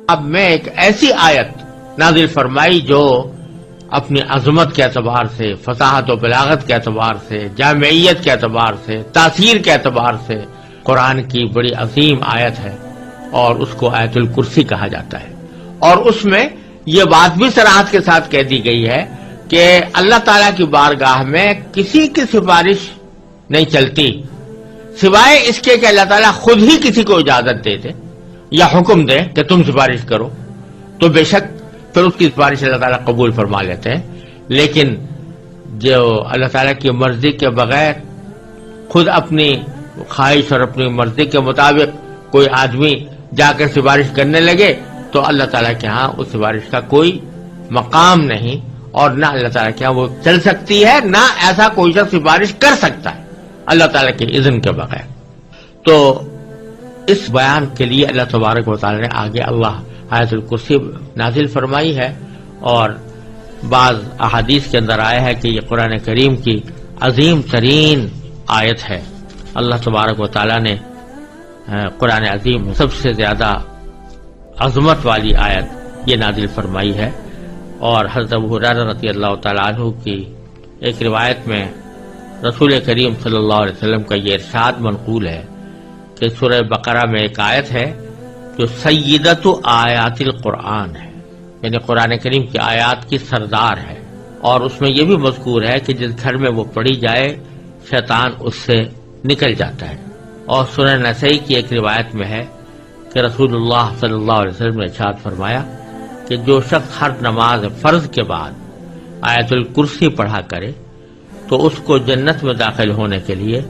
اب میں ایک ایسی آیت نازل فرمائی جو اپنی عظمت کے اعتبار سے، فصاحت و بلاغت کے اعتبار سے، جامعیت کے اعتبار سے، تاثیر کے اعتبار سے قرآن کی بڑی عظیم آیت ہے، اور اس کو آیت الکرسی کہا جاتا ہے۔ اور اس میں یہ بات بھی صراحت کے ساتھ کہہ دی گئی ہے کہ اللہ تعالیٰ کی بارگاہ میں کسی کی سفارش نہیں چلتی سوائے اس کے کہ اللہ تعالیٰ خود ہی کسی کو اجازت دے دے یا حکم دے کہ تم سفارش کرو، تو بے شک پھر اس کی سفارش اللہ تعالیٰ قبول فرما لیتے ہیں۔ لیکن جو اللہ تعالیٰ کی مرضی کے بغیر خود اپنی خواہش اور اپنی مرضی کے مطابق کوئی آدمی جا کر سفارش کرنے لگے تو اللہ تعالیٰ کے ہاں اس سفارش کا کوئی مقام نہیں، اور نہ اللہ تعالیٰ کے ہاں وہ چل سکتی ہے، نہ ایسا کوئی شخص سفارش کر سکتا ہے اللہ تعالیٰ کے اذن کے بغیر۔ تو اس بیان کے لیے اللہ تبارک و تعالیٰ نے آگے اللہ آیت الکرسی نازل فرمائی ہے، اور بعض احادیث کے اندر آیا ہے کہ یہ قرآن کریم کی عظیم ترین آیت ہے۔ اللہ تبارک و تعالیٰ نے قرآن عظیم سب سے زیادہ عظمت والی آیت یہ نازل فرمائی ہے۔ اور حضرت ابو ہریرہ رضی اللہ تعالیٰ عنہ کی ایک روایت میں رسول کریم صلی اللہ علیہ وسلم کا یہ ارشاد منقول ہے کہ سورہ بقرہ میں ایک آیت ہے جو سیدۃ آیات القرآن ہے، یعنی قرآن کریم کی آیات کی سردار ہے، اور اس میں یہ بھی مذکور ہے کہ جس گھر میں وہ پڑھی جائے شیطان اس سے نکل جاتا ہے۔ اور سنن نسائی کی ایک روایت میں ہے کہ رسول اللہ صلی اللہ علیہ وسلم نے ارشاد فرمایا کہ جو شخص ہر نماز فرض کے بعد آیت الکرسی پڑھا کرے تو اس کو جنت میں داخل ہونے کے لیے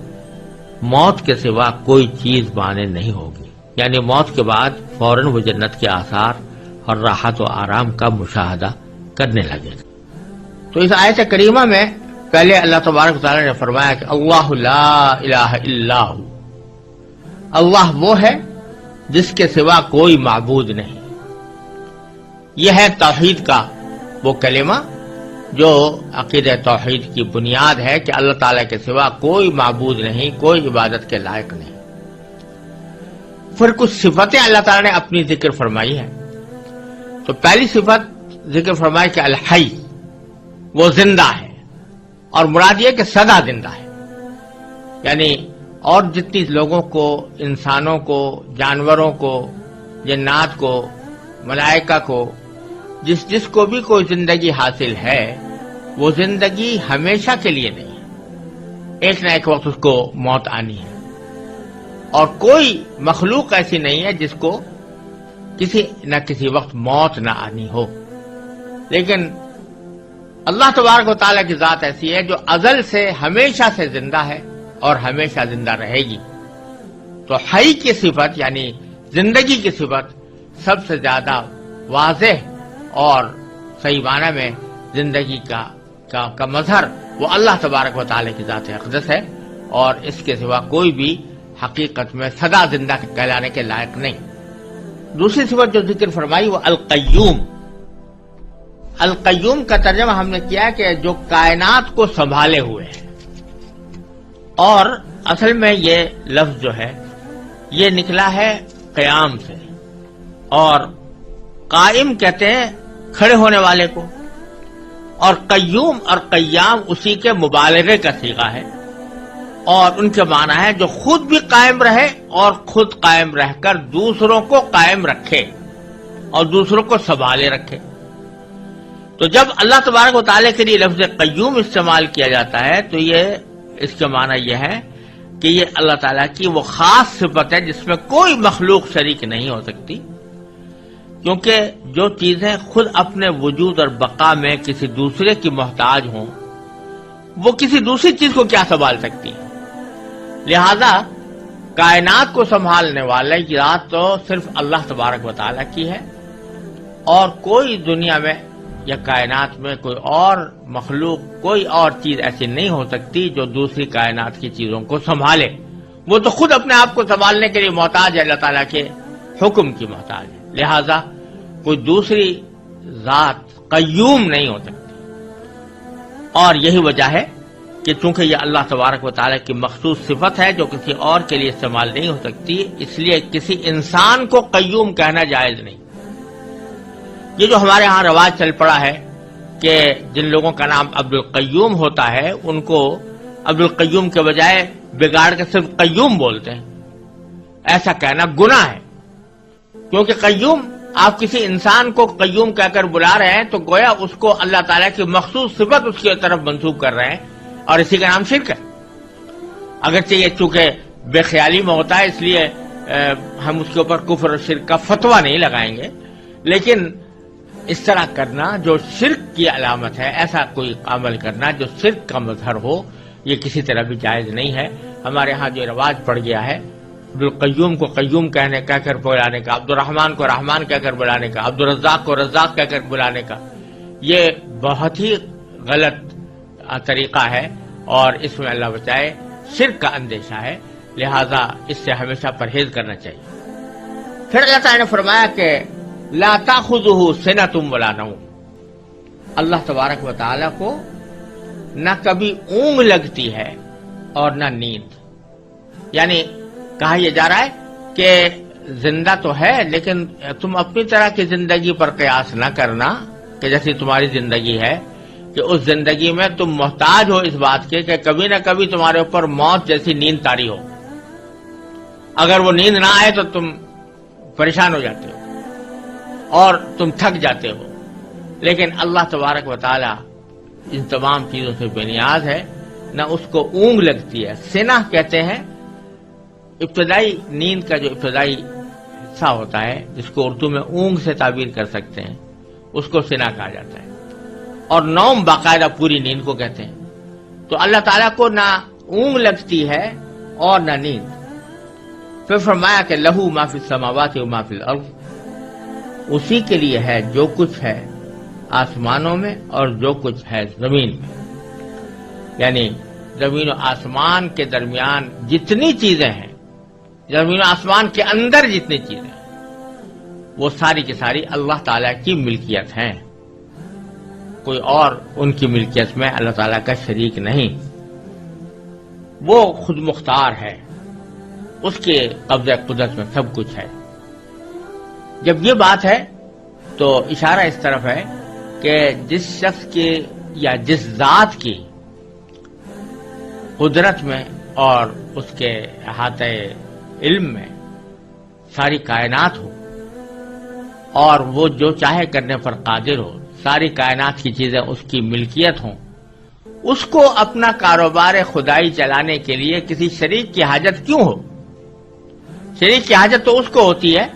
موت کے سوا کوئی چیز مانع نہیں ہوگی، یعنی موت کے بعد فوراً وہ جنت کے آثار اور راحت و آرام کا مشاہدہ کرنے لگے۔ تو اس آیت کریمہ میں پہلے اللہ تبارک و تعالیٰ نے فرمایا کہ اللہ لا الہ الا ہو، اللہ وہ ہے جس کے سوا کوئی معبود نہیں۔ یہ ہے توحید کا وہ کلمہ جو عقیدہ توحید کی بنیاد ہے کہ اللہ تعالیٰ کے سوا کوئی معبود نہیں، کوئی عبادت کے لائق نہیں۔ پھر کچھ صفتیں اللہ تعالیٰ نے اپنی ذکر فرمائی ہے۔ تو پہلی صفت ذکر فرمائی کہ الحی، وہ زندہ ہے، اور مراد یہ کہ سدا زندہ ہے، یعنی اور جتنی لوگوں کو، انسانوں کو، جانوروں کو، جنات کو، ملائکہ کو، جس کو بھی کوئی زندگی حاصل ہے وہ زندگی ہمیشہ کے لیے نہیں ہے، ایک نہ ایک وقت اس کو موت آنی ہے، اور کوئی مخلوق ایسی نہیں ہے جس کو کسی نہ کسی وقت موت نہ آنی ہو۔ لیکن اللہ تبارک و تعالیٰ کی ذات ایسی ہے جو ازل سے ہمیشہ سے زندہ ہے اور ہمیشہ زندہ رہے گی۔ تو حی کی صفت یعنی زندگی کی صفت سب سے زیادہ واضح اور صحیح معنی میں زندگی کا مظہر وہ اللہ تبارک و تعالیٰ کی ذات اقدس ہے، اور اس کے سوا کوئی بھی حقیقت میں سدا زندہ کہلانے کے لائق نہیں۔ دوسری صفت جو ذکر فرمائی وہ القیوم۔ القیوم کا ترجمہ ہم نے کیا کہ جو کائنات کو سنبھالے ہوئے ہے، اور اصل میں یہ لفظ جو ہے یہ نکلا ہے قیام سے، اور قائم کہتے ہیں کھڑے ہونے والے کو، اور قیوم اور قیام اسی کے مبالغے کا صیغہ ہے، اور ان کے معنی ہے جو خود بھی قائم رہے اور خود قائم رہ کر دوسروں کو قائم رکھے اور دوسروں کو سنبھالے رکھے۔ تو جب اللہ تبارک و تعالیٰ کے لیے لفظ قیوم استعمال کیا جاتا ہے تو یہ اس کے معنی یہ ہے کہ یہ اللہ تعالیٰ کی وہ خاص صفت ہے جس میں کوئی مخلوق شریک نہیں ہو سکتی، کیونکہ جو چیزیں خود اپنے وجود اور بقا میں کسی دوسرے کی محتاج ہوں وہ کسی دوسری چیز کو کیا سنبھال سکتی ہیں۔ لہذا کائنات کو سنبھالنے والی ذات تو صرف اللہ تبارک و تعالیٰ کی ہے، اور کوئی دنیا میں یا کائنات میں کوئی اور مخلوق، کوئی اور چیز ایسی نہیں ہو سکتی جو دوسری کائنات کی چیزوں کو سنبھالے۔ وہ تو خود اپنے آپ کو سنبھالنے کے لیے محتاج ہے، اللہ تعالیٰ کے حکم کی محتاج ہے، لہذا کوئی دوسری ذات قیوم نہیں ہو سکتی۔ اور یہی وجہ ہے کہ چونکہ یہ اللہ تبارک و تعالیٰ کی مخصوص صفت ہے جو کسی اور کے لیے استعمال نہیں ہو سکتی، اس لیے کسی انسان کو قیوم کہنا جائز نہیں، یہ جو ہمارے ہاں رواج چل پڑا ہے کہ جن لوگوں کا نام عبد القیوم ہوتا ہے ان کو عبد القیوم کے بجائے بگاڑ کے صرف قیوم بولتے ہیں، ایسا کہنا گناہ ہے، کیونکہ قیوم آپ کسی انسان کو قیوم کہہ کر بلا رہے ہیں تو گویا اس کو اللہ تعالیٰ کی مخصوص صفت اس کی طرف منسوب کر رہے ہیں، اور اسی کا نام شرک ہے۔ اگرچہ یہ چونکہ بے خیالی میں ہوتا ہے اس لیے ہم اس کے اوپر کفر اور شرک کا فتویٰ نہیں لگائیں گے، لیکن اس طرح کرنا جو شرک کی علامت ہے، ایسا کوئی عمل کرنا جو شرک کا مظہر ہو، یہ کسی طرح بھی جائز نہیں ہے۔ ہمارے ہاں جو رواج پڑ گیا ہے عبد القیوم کو قیوم کہہ کر بلانے کا، عبد الرحمن کو رحمان کہہ کر بلانے کا، عبد الرزاق کو رزاق کہہ کر بلانے کا، یہ بہت ہی غلط طریقہ ہے اور اس میں اللہ بچائے شرک کا اندیشہ ہے، لہذا اس سے ہمیشہ پرہیز کرنا چاہیے۔ پھر اللہ تعالیٰ نے فرمایا کہ لا تاخذہ سنۃ ولا نوم، اللہ تبارک و تعالیٰ کو نہ کبھی اونگ لگتی ہے اور نہ نیند، یعنی کہا یہ جا رہا ہے کہ زندہ تو ہے لیکن تم اپنی طرح کی زندگی پر قیاس نہ کرنا کہ جیسی تمہاری زندگی ہے، کہ اس زندگی میں تم محتاج ہو اس بات کے کہ کبھی نہ کبھی تمہارے اوپر موت جیسی نیند طاری ہو، اگر وہ نیند نہ آئے تو تم پریشان ہو جاتے ہو اور تم تھک جاتے ہو، لیکن اللہ تبارک و تعالی ان تمام چیزوں سے بے نیاز ہے، نہ اس کو اونگ لگتی ہے۔ سنہ کہتے ہیں ابتدائی نیند کا جو ابتدائی حصہ ہوتا ہے جس کو اردو میں اونگ سے تعبیر کر سکتے ہیں، اس کو سنہ کہا جاتا ہے، اور نوم باقاعدہ پوری نیند کو کہتے ہیں۔ تو اللہ تعالیٰ کو نہ اونگ لگتی ہے اور نہ نیند۔ پھر فرمایا کہ لہو ما فی السماوات و ما فی الارض، اسی کے لیے ہے جو کچھ ہے آسمانوں میں اور جو کچھ ہے زمین میں، یعنی زمین و آسمان کے درمیان جتنی چیزیں ہیں، زمین و آسمان کے اندر جتنی چیزیں ہیں، وہ ساری کی ساری اللہ تعالیٰ کی ملکیت ہیں، کوئی اور ان کی ملکیت میں اللہ تعالیٰ کا شریک نہیں، وہ خود مختار ہے، اس کے قبضہ قدرت میں سب کچھ ہے۔ جب یہ بات ہے تو اشارہ اس طرف ہے کہ جس شخص کی یا جس ذات کی قدرت میں اور اس کے احاطہ علم میں ساری کائنات ہو اور وہ جو چاہے کرنے پر قادر ہو، ساری کائنات کی چیزیں اس کی ملکیت ہوں، اس کو اپنا کاروبار خدائی چلانے کے لیے کسی شریک کی حاجت کیوں ہو؟ شریک کی حاجت تو اس کو ہوتی ہے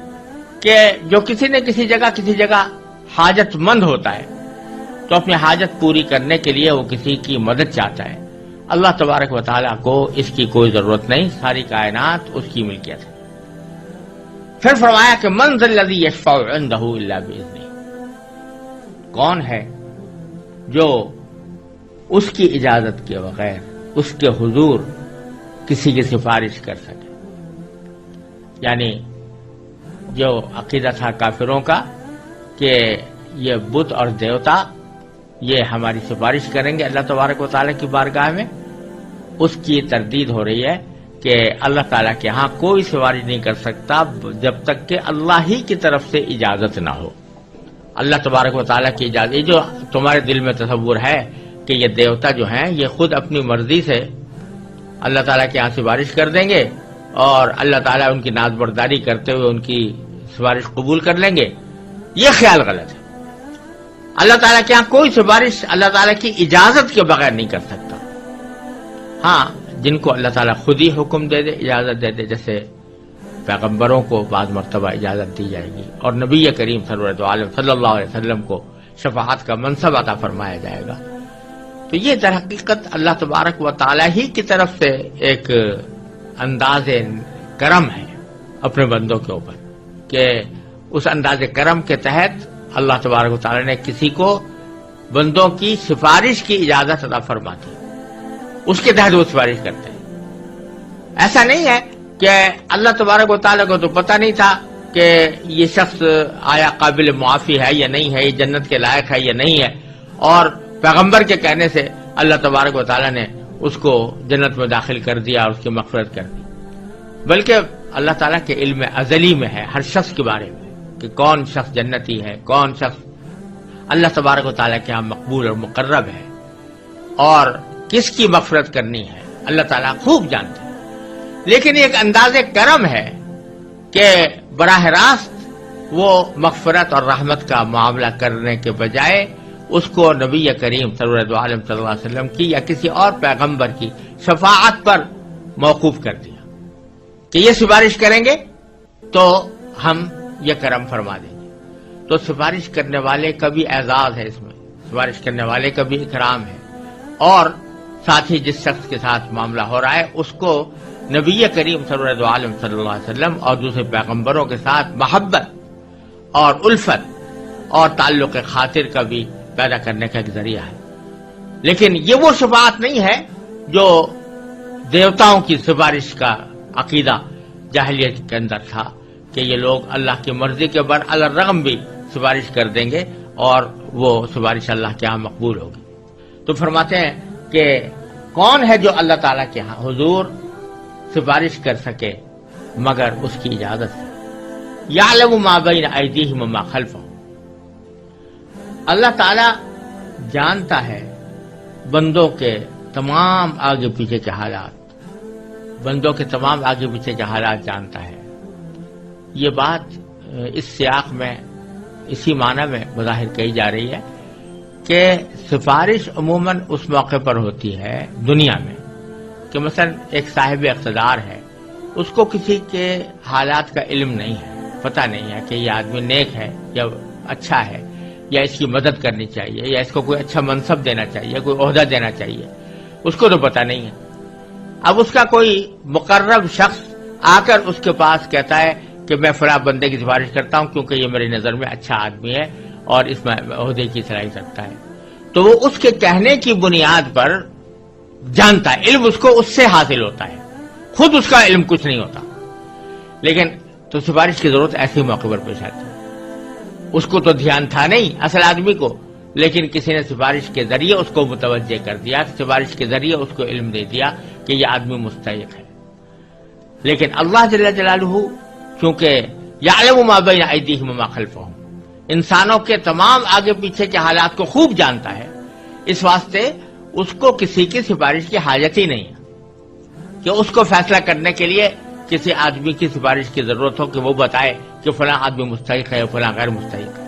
کہ جو کسی نہ کسی جگہ حاجت مند ہوتا ہے، تو اپنی حاجت پوری کرنے کے لیے وہ کسی کی مدد چاہتا ہے۔ اللہ تبارک و تعالیٰ کو اس کی کوئی ضرورت نہیں، ساری کائنات اس کی ملکیت ہے۔ پھر فرمایا کہ من ذا الذی یشفع عندہ الا باذنہ، کون ہے جو اس کی اجازت کے بغیر اس کے حضور کسی کی سفارش کر سکے؟ یعنی جو عقیدہ تھا کافروں کا کہ یہ بت اور دیوتا یہ ہماری سفارش کریں گے اللہ تبارک و تعالیٰ کی بارگاہ میں، اس کی تردید ہو رہی ہے کہ اللہ تعالیٰ کے ہاں کوئی سفارش نہیں کر سکتا جب تک کہ اللہ ہی کی طرف سے اجازت نہ ہو۔ اللہ تبارک و تعالیٰ کی اجازت، یہ جو تمہارے دل میں تصور ہے کہ یہ دیوتا جو ہیں یہ خود اپنی مرضی سے اللہ تعالیٰ کے ہاں سفارش کر دیں گے اور اللہ تعالیٰ ان کی ناز برداری کرتے ہوئے ان کی سفارش قبول کر لیں گے، یہ خیال غلط ہے۔ اللہ تعالیٰ کے ہاں کوئی سفارش اللہ تعالیٰ کی اجازت کے بغیر نہیں کر سکتا۔ ہاں جن کو اللہ تعالیٰ خود ہی حکم دے دے، اجازت دے دے، جیسے پیغمبروں کو بعض مرتبہ اجازت دی جائے گی اور نبی کریم صلی اللہ علیہ وسلم کو شفاعت کا منصب عطا فرمایا جائے گا، تو یہ در حقیقت اللہ تبارک و تعالیٰ ہی کی طرف سے ایک انداز کرم ہے اپنے بندوں کے اوپر، کہ اس انداز کرم کے تحت اللہ تبارک و تعالیٰ نے کسی کو بندوں کی سفارش کی اجازت عطا فرماتی، اس کے تحت وہ سفارش کرتے ہیں۔ ایسا نہیں ہے کہ اللہ تبارک و تعالیٰ کو تو پتہ نہیں تھا کہ یہ شخص آیا قابل معافی ہے یا نہیں ہے، یہ جنت کے لائق ہے یا نہیں ہے، اور پیغمبر کے کہنے سے اللہ تبارک و تعالیٰ نے اس کو جنت میں داخل کر دیا اور اس کی مغفرت کر دی، بلکہ اللہ تعالیٰ کے علم ازلی میں ہے ہر شخص کے بارے میں کہ کون شخص جنتی ہے، کون شخص اللہ تبارک و تعالیٰ کے ہاں مقبول اور مقرب ہے، اور کس کی مغفرت کرنی ہے اللہ تعالیٰ خوب جانتے ہیں. لیکن ایک انداز کرم ہے کہ براہ راست وہ مغفرت اور رحمت کا معاملہ کرنے کے بجائے اس کو نبی کریم صلی اللہ علیہ وسلم کی یا کسی اور پیغمبر کی شفاعت پر موقوف کر دیا کہ یہ سفارش کریں گے تو ہم یہ کرم فرما دیں گے. تو سفارش کرنے والے کا بھی اعزاز ہے، اس میں سفارش کرنے والے کا بھی اکرام ہے، اور ساتھ ہی جس شخص کے ساتھ معاملہ ہو رہا ہے اس کو نبی کریم صلی اللہ علیہ وسلم اور دوسرے پیغمبروں کے ساتھ محبت اور الفت اور تعلق خاطر کا بھی پیدا کرنے کا ایک ذریعہ ہے. لیکن یہ وہ شفاعت نہیں ہے جو دیوتاؤں کی سفارش کا عقیدہ جاہلیت کے اندر تھا کہ یہ لوگ اللہ کی مرضی کے برالرغم بھی سفارش کر دیں گے اور وہ سفارش اللہ کے ہاں مقبول ہوگی. تو فرماتے ہیں کہ کون ہے جو اللہ تعالیٰ کے ہاں حضور سفارش کر سکے مگر اس کی اجازت سے. یعلم ما بین ایدیہم وما خلفہم، اللہ تعالیٰ جانتا ہے بندوں کے تمام آگے پیچھے کے حالات، بندوں کے تمام آگے پیچھے کے حالات جانتا ہے. یہ بات اس سیاق میں اسی معنی میں بظاہر کہی جا رہی ہے کہ سفارش عموماً اس موقع پر ہوتی ہے دنیا میں کہ مثلا ایک صاحب اقتدار ہے، اس کو کسی کے حالات کا علم نہیں ہے، پتہ نہیں ہے کہ یہ آدمی نیک ہے یا اچھا ہے یا اس کی مدد کرنی چاہیے یا اس کو کوئی اچھا منصب دینا چاہیے، کوئی عہدہ دینا چاہیے، اس کو تو پتہ نہیں ہے. اب اس کا کوئی مقرب شخص آ کر اس کے پاس کہتا ہے کہ میں فلاں بندے کی سفارش کرتا ہوں کیونکہ یہ میری نظر میں اچھا آدمی ہے اور اس میں عہدے کی صلاحیت رکھتا ہے، تو وہ اس کے کہنے کی بنیاد پر جانتا ہے، علم اس کو اس سے حاصل ہوتا ہے، خود اس کا علم کچھ نہیں ہوتا. لیکن تو سفارش کی ضرورت ایسے موقع پر پیش آتی ہے. اس کو تو دھیان تھا نہیں اصل آدمی کو، لیکن کسی نے سفارش کے ذریعے اس کو متوجہ کر دیا، سفارش کے ذریعے اس کو علم دے دیا کہ یہ آدمی مستحق ہے. لیکن اللہ جل جلالہ چونکہ یعلم ما بین ایدیہم وما خلفہم، انسانوں کے تمام آگے پیچھے کے حالات کو خوب جانتا ہے، اس واسطے اس کو کسی کی سفارش کی حاجت ہی نہیں ہے کہ اس کو فیصلہ کرنے کے لیے کسی آدمی کی سفارش کی ضرورت ہو کہ وہ بتائے کہ فلاں آدمی مستحق ہے فلاں غیر مستحق ہے.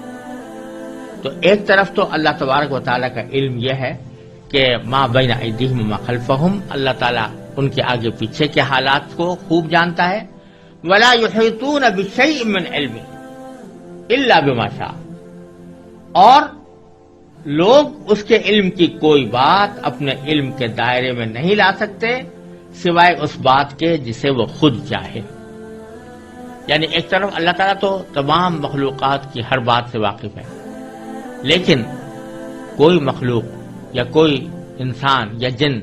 تو ایک طرف تو اللہ تبارک و تعالیٰ کا علم یہ ہے کہ ما بین ایدیہم وما خلفہم، اللہ تعالیٰ ان کے آگے پیچھے کے حالات کو خوب جانتا ہے. ولا یحیطون بشیء من علمہ الا بما شاء، اور لوگ اس کے علم کی کوئی بات اپنے علم کے دائرے میں نہیں لا سکتے سوائے اس بات کے جسے وہ خود چاہے. یعنی ایک طرف اللہ تعالیٰ تو تمام مخلوقات کی ہر بات سے واقف ہے، لیکن کوئی مخلوق یا کوئی انسان یا جن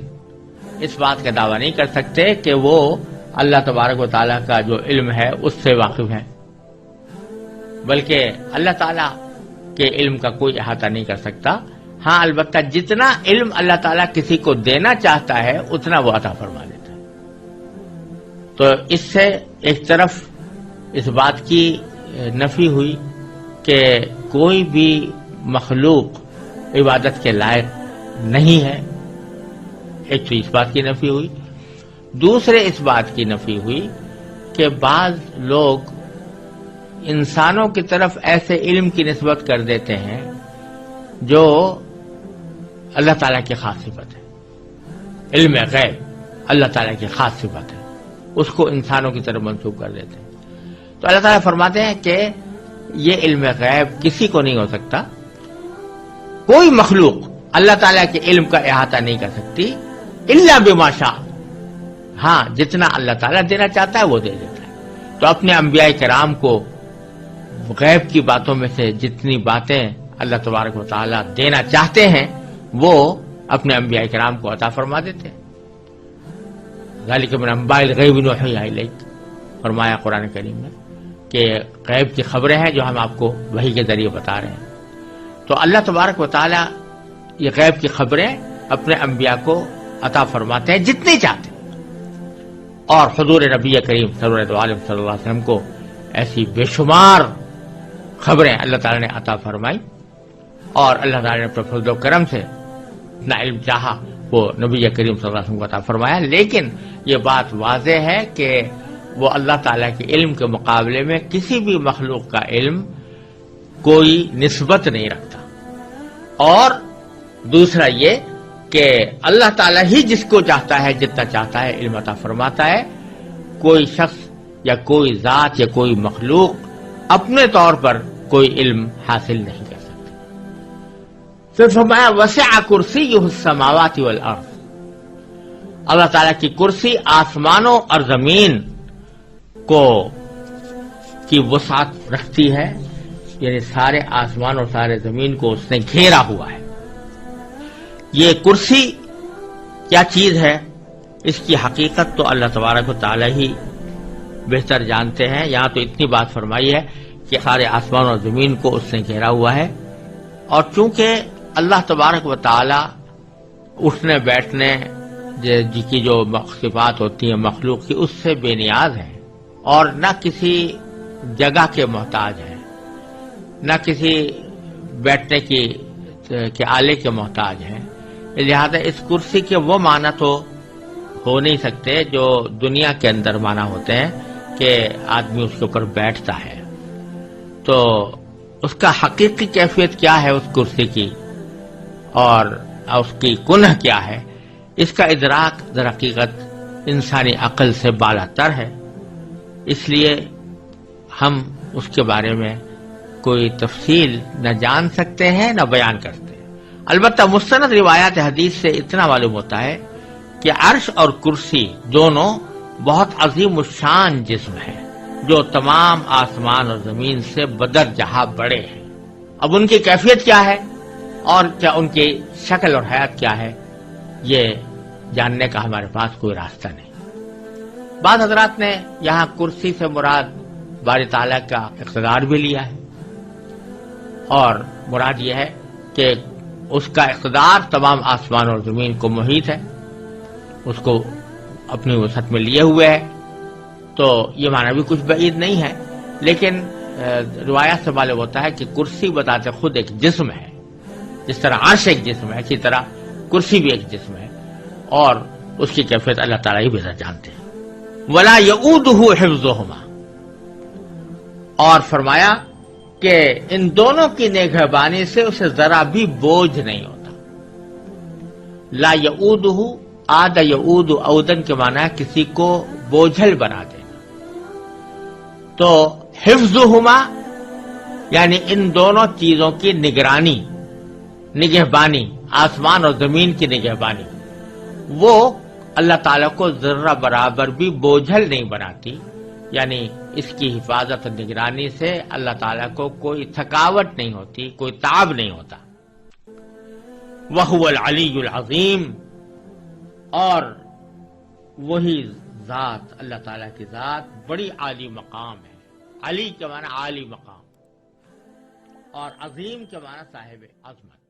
اس بات کا دعویٰ نہیں کر سکتے کہ وہ اللہ تبارک و تعالیٰ کا جو علم ہے اس سے واقف ہے، بلکہ اللہ تعالیٰ کے علم کا کوئی احاطہ نہیں کر سکتا. ہاں البتہ جتنا علم اللہ تعالیٰ کسی کو دینا چاہتا ہے اتنا وہ عطا فرما دیتا ہے. تو اس سے ایک طرف اس بات کی نفی ہوئی کہ کوئی بھی مخلوق عبادت کے لائق نہیں ہے، ایک تو اس بات کی نفی ہوئی. دوسرے اس بات کی نفی ہوئی کہ بعض لوگ انسانوں کی طرف ایسے علم کی نسبت کر دیتے ہیں جو اللہ تعالیٰ کی خاص صفت ہے. علم غیب اللہ تعالیٰ کی خاص صفت ہے، اس کو انسانوں کی طرف منسوب کر دیتے ہیں. تو اللہ تعالیٰ فرماتے ہیں کہ یہ علم غیب کسی کو نہیں ہو سکتا، کوئی مخلوق اللہ تعالیٰ کے علم کا احاطہ نہیں کر سکتی الا بما شاء. ہاں جتنا اللہ تعالیٰ دینا چاہتا ہے وہ دے دیتا ہے. تو اپنے انبیاء کرام کو غیب کی باتوں میں سے جتنی باتیں اللہ تبارک و تعالیٰ دینا چاہتے ہیں وہ اپنے انبیاء کرام کو عطا فرما دیتے ہیں. ذالک من انباء الغیب نوحیہ الیک، فرمایا قرآن کریم میں کہ غیب کی خبریں ہیں جو ہم آپ کو وحی کے ذریعے بتا رہے ہیں. تو اللہ تبارک و تعالیٰ یہ غیب کی خبریں اپنے انبیاء کو عطا فرماتے ہیں جتنی چاہتے ہیں. اور حضور نبی کریم صلی اللہ علیہ وسلم کو ایسی بے شمار خبریں اللہ تعالیٰ نے عطا فرمائی اور اللہ تعالیٰ نے اپنے فضل و کرم سے اتنا علم چاہا وہ نبی کریم صلی اللہ علیہ وسلم کو عطا فرمایا. لیکن یہ بات واضح ہے کہ وہ اللہ تعالیٰ کے علم کے مقابلے میں کسی بھی مخلوق کا علم کوئی نسبت نہیں رکھتا. اور دوسرا یہ کہ اللہ تعالیٰ ہی جس کو چاہتا ہے جتنا چاہتا ہے علم عطا فرماتا ہے. کوئی شخص یا کوئی ذات یا کوئی مخلوق اپنے طور پر کوئی علم حاصل نہیں کر سکتا. پھر فرمایا وسع کرسیہ السماوات والارض. اللہ تعالیٰ کی کرسی آسمانوں اور زمین کو کی وسعت رکھتی ہے، یعنی سارے آسمان اور سارے زمین کو اس نے گھیرا ہوا ہے. یہ کرسی کیا چیز ہے اس کی حقیقت تو اللہ تبارک و تعالی ہی بہتر جانتے ہیں. یہاں تو اتنی بات فرمائی ہے کہ سارے آسمان اور زمین کو اس نے گھیرا ہوا ہے. اور چونکہ اللہ تبارک و تعالی اٹھنے بیٹھنے کی جو صفات ہوتی ہیں مخلوق کی اس سے بے نیاز ہے اور نہ کسی جگہ کے محتاج ہے، نہ کسی بیٹھنے کے آلے کے محتاج ہے. لہذا اس کرسی کے وہ معنی تو ہو نہیں سکتے جو دنیا کے اندر معنی ہوتے ہیں کہ آدمی اس کے اوپر بیٹھتا ہے. تو اس کا حقیقی کیفیت کیا ہے اس کرسی کی اور اس کی کنہ کیا ہے، اس کا ادراک در حقیقت انسانی عقل سے بالا تر ہے. اس لیے ہم اس کے بارے میں کوئی تفصیل نہ جان سکتے ہیں نہ بیان کرتے ہیں. البتہ مستند روایات حدیث سے اتنا معلوم ہوتا ہے کہ عرش اور کرسی دونوں بہت عظیم الشان جسم ہیں جو تمام آسمان اور زمین سے بدر جہاں بڑے ہیں. اب ان کی کیفیت کیا ہے اور کیا ان کی شکل اور حیات کیا ہے یہ جاننے کا ہمارے پاس کوئی راستہ نہیں. بعض حضرات نے یہاں کرسی سے مراد باری تعالیٰ کا اقتدار بھی لیا ہے اور مراد یہ ہے کہ اس کا اقتدار تمام آسمان اور زمین کو محیط ہے، اس کو اپنی وسعت میں لیے ہوئے ہے. تو یہ معنی بھی کچھ بعید نہیں ہے، لیکن روایات سے معلوم ہوتا ہے کہ کرسی بتاتے خود ایک جسم ہے. جس طرح عرش ایک جسم ہے اسی طرح کرسی بھی ایک جسم ہے اور اس کی کیفیت اللہ تعالیٰ ہی بہتر جانتے ہیں. ولا یؤودہ حفظہما. اور فرمایا کہ ان دونوں کی نگہبانی سے اسے ذرا بھی بوجھ نہیں ہوتا. لا یؤودہ، عاد یعود عودن کے معنی ہے کسی کو بوجھل بنا دینا. تو حفظہما یعنی ان دونوں چیزوں کی نگہبانی آسمان اور زمین کی نگہبانی وہ اللہ تعالیٰ کو ذرہ برابر بھی بوجھل نہیں بناتی. یعنی اس کی حفاظت اور نگرانی سے اللہ تعالیٰ کو کوئی تھکاوٹ نہیں ہوتی، کوئی تعب نہیں ہوتا. وَهُوَ الْعَلِيُّ الْعَظِيمُ. اور وہی ذات اللہ تعالیٰ کی ذات بڑی عالی مقام ہے. علی کے معنی عالی مقام اور عظیم کے معنی صاحب عظمت.